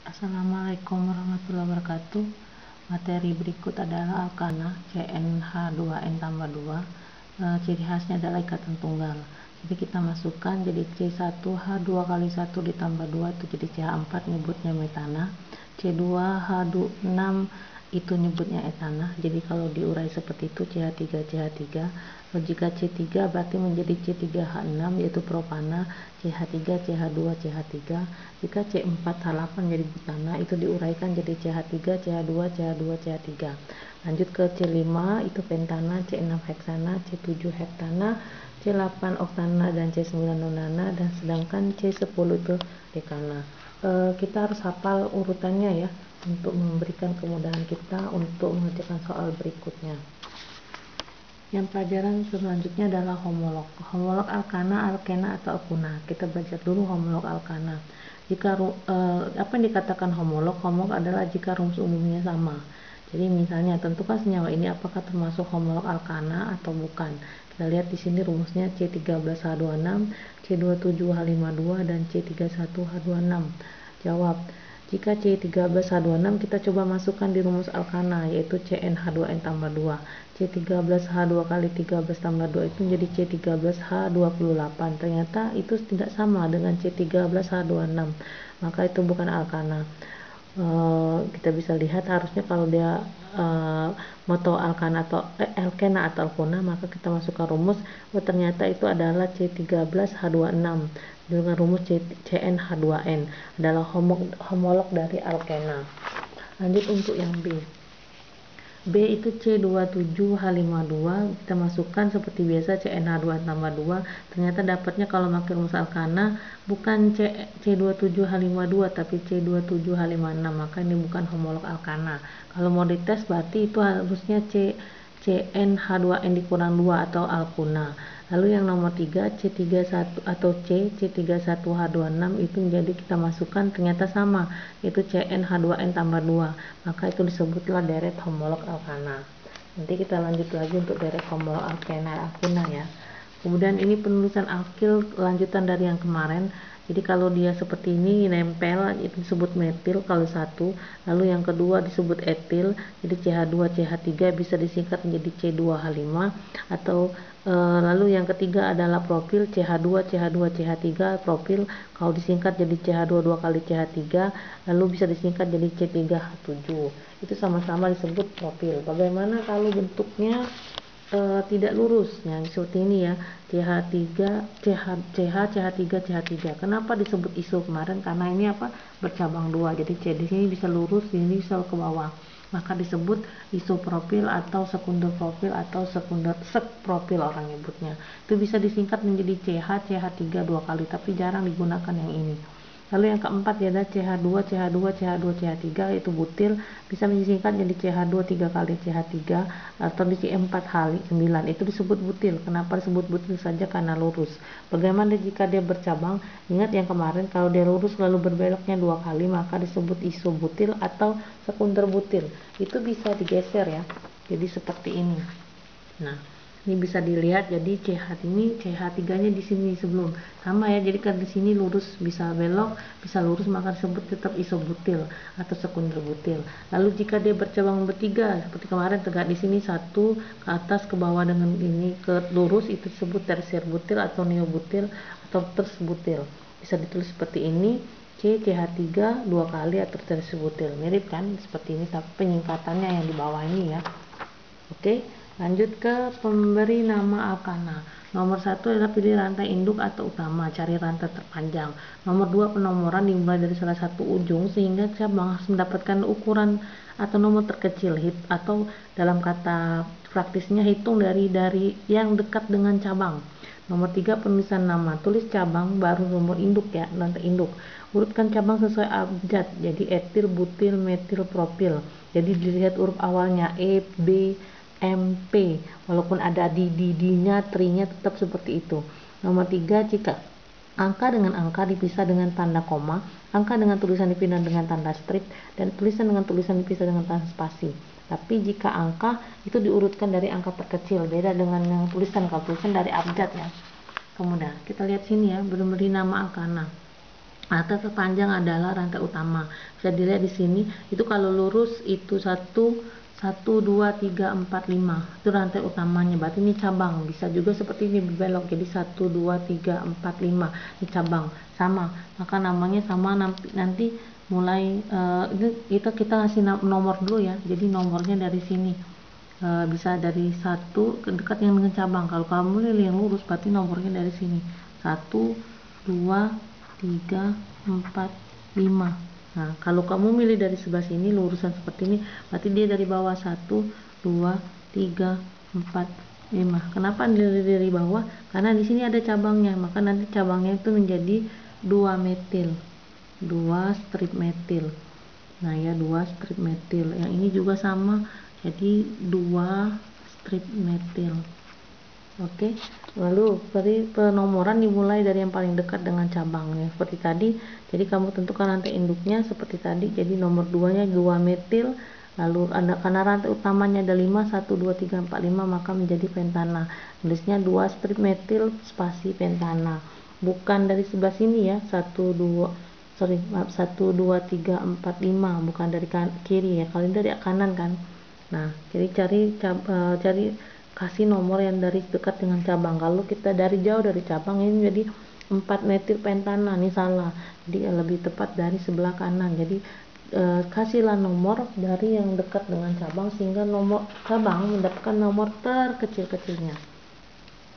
Assalamualaikum warahmatullahi wabarakatuh. Materi berikut adalah alkana CnH2n tambah 2. Ciri khasnya adalah ikatan tunggal. Jadi kita masukkan jadi C1H2 kali 1 ditambah 2 itu jadi CH4, nyebutnya metana. C2H6 itu nyebutnya etana. Jadi kalau diurai seperti itu CH3. Kalau jika C3 berarti menjadi C3H6 yaitu propana, CH3 CH2 CH3. Jika C4H8 jadi butana, itu diuraikan jadi CH3 CH2 CH2 CH3. Lanjut ke C5 itu pentana, C6 heksana, C7 heptana, C8 oktana dan C9 nonana, dan sedangkan C10 itu dekana. Kita harus hafal urutannya ya untuk memberikan kemudahan kita untuk mengerjakan soal berikutnya. Yang pelajaran selanjutnya adalah homolog. Homolog alkana, alkena atau alkuna. Kita belajar dulu homolog alkana. Jika apa yang dikatakan homolog? Homolog adalah jika rumus umumnya sama. Jadi misalnya tentukan senyawa ini apakah termasuk homolog alkana atau bukan. Kita lihat di sini rumusnya C13H26, C27H52 dan C31H26. Jawab. Jika C13H26 kita coba masukkan di rumus alkana yaitu CnH2n tambah 2. C13H2 kali 13 tambah 2 itu menjadi C13H28. Ternyata itu tidak sama dengan C13H26. Maka itu bukan alkana. Kita bisa lihat harusnya kalau dia moto alkana atau alkena atau alkuna, maka kita masukkan rumus. Ternyata itu adalah C13H26 dengan rumus CnH2n adalah homolog dari alkena. Lanjut untuk yang B. B itu C27H52, kita masukkan seperti biasa CnH2n tambah 2. Ternyata dapatnya kalau pakai rumus alkana bukan C27H52 tapi C27H56, maka ini bukan homolog alkana. Kalau mau dites berarti itu harusnya CnH2n dikurang 2 atau alkuna. Lalu yang nomor 3 C31 atau C31H26 itu menjadi kita masukkan ternyata sama, yaitu CnH2n tambah 2. Maka itu disebutlah deret homolog alkana. Nanti kita lanjut lagi untuk deret homolog alkena alkuna ya. Kemudian ini penulisan alkil lanjutan dari yang kemarin. Jadi kalau dia seperti ini nempel itu disebut metil kalau satu, lalu yang kedua disebut etil, jadi CH2 CH3 bisa disingkat menjadi C2H5, atau lalu yang ketiga adalah propil CH2 CH2 CH3 propil, kalau disingkat jadi CH2 2 kali CH3, lalu bisa disingkat jadi C3H7. Itu sama-sama disebut propil. Bagaimana kalau bentuknya tidak lurus, yang seperti ini ya, CH3 Kenapa disebut iso kemarin? Karena ini apa, bercabang dua, jadi C di sini bisa lurus, di sini bisa ke bawah, maka disebut isopropil atau sekunder propil atau sekunder sekpropil orang nyebutnya. Itu bisa disingkat menjadi CH3 dua kali, tapi jarang digunakan yang ini. Lalu yang keempat adalah CH2 itu butil, bisa disingkat jadi CH2 3 kali CH3 atau di C4 kali 9, itu disebut butil. Kenapa disebut butil saja? Karena lurus. Bagaimana jika dia bercabang? Ingat yang kemarin, kalau dia lurus lalu berbeloknya 2 kali maka disebut isobutil atau sekunder butil. Itu bisa digeser ya, jadi seperti ini. Nah, ini bisa dilihat, jadi CH ini CH3 nya di sini sebelum sama ya, jadi kan di sini lurus bisa belok bisa lurus, maka disebut tetap isobutil atau sekunder butil. Lalu jika dia bercabang bertiga seperti kemarin, tegak di sini satu ke atas ke bawah dengan ini ke lurus, itu disebut tersier butil atau neobutil atau terus butil. Bisa ditulis seperti ini, CH3 dua kali atau tersier butil, mirip kan seperti ini, tapi penyingkatannya yang di bawah ini ya. Oke, lanjut ke pemberi nama alkana. Nomor 1 adalah pilih rantai induk atau utama, cari rantai terpanjang. Nomor 2, penomoran dimulai dari salah satu ujung sehingga cabang harus mendapatkan ukuran atau nomor terkecil, atau dalam kata praktisnya hitung dari yang dekat dengan cabang. Nomor 3, penulisan nama, tulis cabang baru nomor induk ya, rantai induk. Urutkan cabang sesuai abjad, jadi etil, butil, metil, propil. Jadi dilihat huruf awalnya E, B, M, P, walaupun ada D-nya, trinya tetap seperti itu. Nomor 3, jika angka dengan angka dipisah dengan tanda koma, angka dengan tulisan dipindah dengan tanda strip, dan tulisan dengan tulisan dipisah dengan tanda spasi. Tapi jika angka itu diurutkan dari angka terkecil, beda dengan yang tulisan, kalau tulisan dari abjad ya. Kemudian kita lihat sini ya, beri nama alkana. Rantai terpanjang adalah rantai utama. Bisa dilihat di sini, itu kalau lurus itu 1 2 3 4 5. Itu rantai utamanya. Berarti ini cabang. Bisa juga seperti ini berbelok. Jadi 1 2 3 4 5. Ini cabang. Sama. Maka namanya sama nanti mulai ini kita kasih nomor dulu ya. Jadi nomornya dari sini. Bisa dari 1 ke dekat yang dengan cabang. Kalau kamu milih yang lurus berarti nomornya dari sini 1 2 3 4 5. Nah kalau kamu milih dari sebelah sini lurusan seperti ini berarti dia dari bawah 1 2 3 4 5. Kenapa dari bawah? Karena di sini ada cabangnya, maka nanti cabangnya itu menjadi 2 metil, 2 strip metil. Nah ya 2 strip metil. Yang ini juga sama, jadi 2 strip metil. Oke, lalu dari penomoran dimulai dari yang paling dekat dengan cabangnya seperti tadi. Jadi kamu tentukan rantai induknya seperti tadi. Jadi nomor 2 nya 2 metil. Lalu karena rantai utamanya ada 5 1 2 3 4 5 maka menjadi pentana. Tulisnya 2 strip metil spasi pentana. Bukan dari sebelah sini ya, 1 2 3 4 5, bukan dari kiri ya. Kalian dari kanan kan. Nah, jadi cari kasih nomor yang dari dekat dengan cabang. Kalau kita dari jauh dari cabang ini jadi 4 metil pentana, ini salah. Jadi lebih tepat dari sebelah kanan. Jadi kasihlah nomor dari yang dekat dengan cabang sehingga nomor cabang mendapatkan nomor terkecil-kecilnya.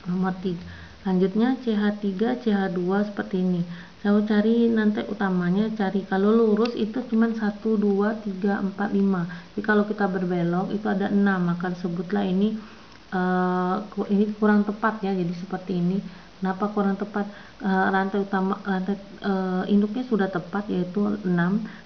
Nomor 3. Selanjutnya CH3, CH2 seperti ini. Saya cari nanti utamanya, cari kalau lurus itu cuma 1 2 3 4 5. Jadi kalau kita berbelok itu ada 6, maka sebutlah ini kurang tepat ya. Jadi seperti ini. Kenapa kurang tepat? Rantai induknya sudah tepat yaitu 6,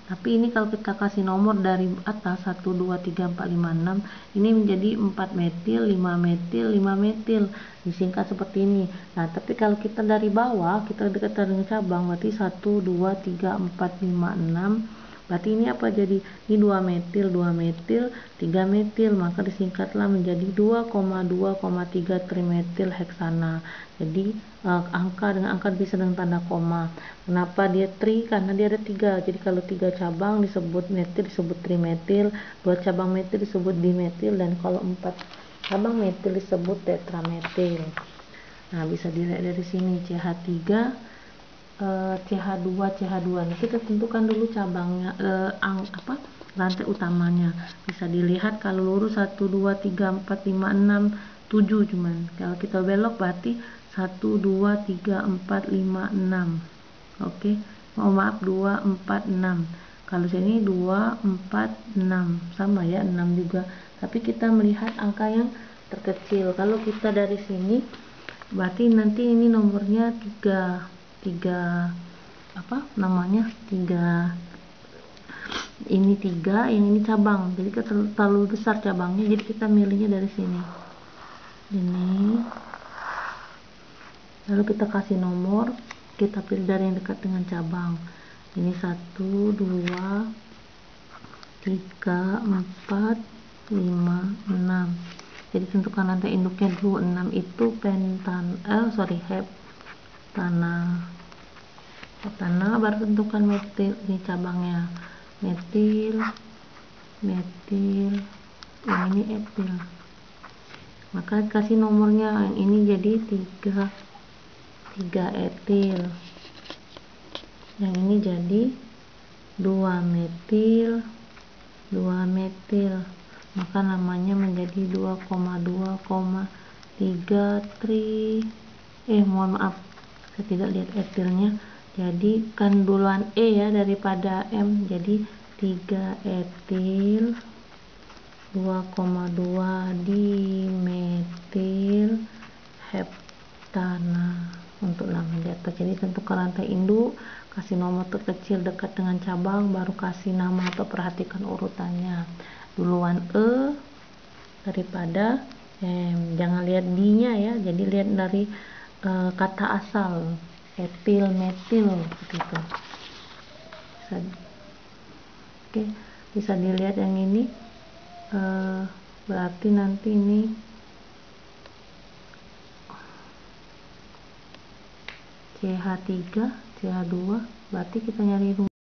tapi ini kalau kita kasih nomor dari atas 1 2 3 4 5 6 ini menjadi 4 metil 5 metil 5 metil, disingkat seperti ini. Nah tapi kalau kita dari bawah kita dekat dengan cabang berarti 1 2 3 4 5 6. Berarti ini apa jadi? Ini 2 metil, 2 metil, 3 metil, maka disingkatlah menjadi 2,2,3 trimetil heksana. Jadi angka dengan angka bisa dengan tanda koma. Kenapa dia tri? Karena dia ada 3. Jadi kalau 3 cabang disebut metil disebut trimetil, 2 cabang metil disebut dimetil, dan kalau 4 cabang metil disebut tetrametil. Nah, bisa dilihat dari sini CH3 CH2 Nah, kita tentukan dulu cabangnya rantai utamanya. Bisa dilihat kalau lurus 1 2 3 4 5 6 7 cuman. Kalau kita belok berarti 1 2 3 4 5 6. Oke. Maaf 2 4 6. Kalau sini 2 4 6 sama ya 6 juga. Tapi kita melihat angka yang terkecil. Kalau kita dari sini berarti nanti ini nomornya 3 ini 3, yang ini cabang. Jadi terlalu besar cabangnya, jadi kita milihnya dari sini. Ini. Lalu kita kasih nomor, kita pilih dari yang dekat dengan cabang. Ini 1 2 3 4 5 6. Jadi tentukan rantai induknya dulu. 6 itu heptana, baru tentukan metil. Ini cabangnya metil, yang ini etil, maka kasih nomornya. Yang ini jadi 3 etil, yang ini jadi 2 metil, maka namanya menjadi 2,2,3 mohon maaf, saya tidak lihat etilnya. Jadi kan duluan E ya daripada M, jadi 3 etil 2,2 dimetil heptana untuk nama di atas. Jadi tentukan rantai induk, kasih nomor terkecil dekat dengan cabang, baru kasih nama atau perhatikan urutannya. Duluan E daripada M. Jangan lihat D-nya ya, jadi lihat dari kata asal. Etil, metil, seperti itu. Oke, bisa dilihat yang ini. Berarti nanti ini CH3 CH2 berarti kita nyari